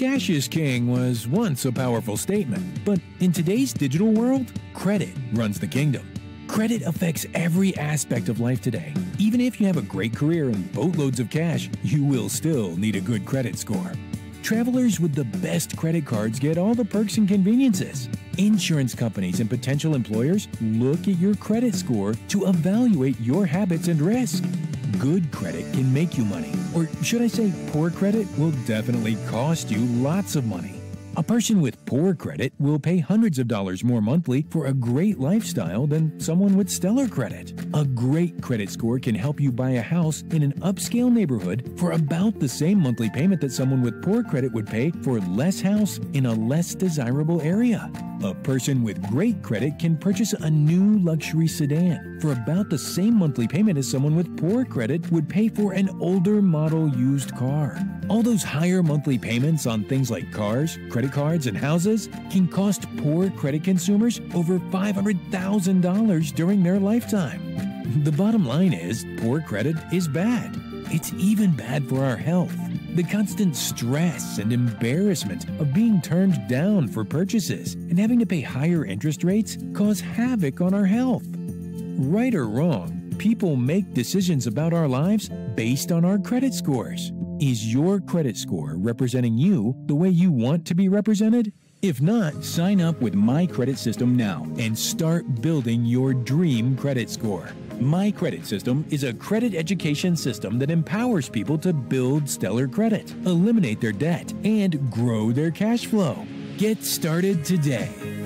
Cash is king was once a powerful statement, but in today's digital world, credit runs the kingdom. Credit affects every aspect of life today. Even if you have a great career and boatloads of cash, you will still need a good credit score. Travelers with the best credit cards get all the perks and conveniences. Insurance companies and potential employers look at your credit score to evaluate your habits and risk. Good credit can make you money, or should I say poor credit will definitely cost you lots of money. A person with poor credit will pay hundreds of dollars more monthly for a great lifestyle than someone with stellar credit. A great credit score can help you buy a house in an upscale neighborhood for about the same monthly payment that someone with poor credit would pay for less house in a less desirable area. A person with great credit can purchase a new luxury sedan for about the same monthly payment as someone with poor credit would pay for an older model used car. All those higher monthly payments on things like cars, credit cards, and houses can cost poor credit consumers over $500,000 during their lifetime. The bottom line is, poor credit is bad. It's even bad for our health. The constant stress and embarrassment of being turned down for purchases and having to pay higher interest rates cause havoc on our health. Right or wrong, people make decisions about our lives based on our credit scores. Is your credit score representing you the way you want to be represented? If not, sign up with MyCredit System now and start building your dream credit score. MyCredit System is a credit education system that empowers people to build stellar credit, eliminate their debt, and grow their cash flow. Get started today.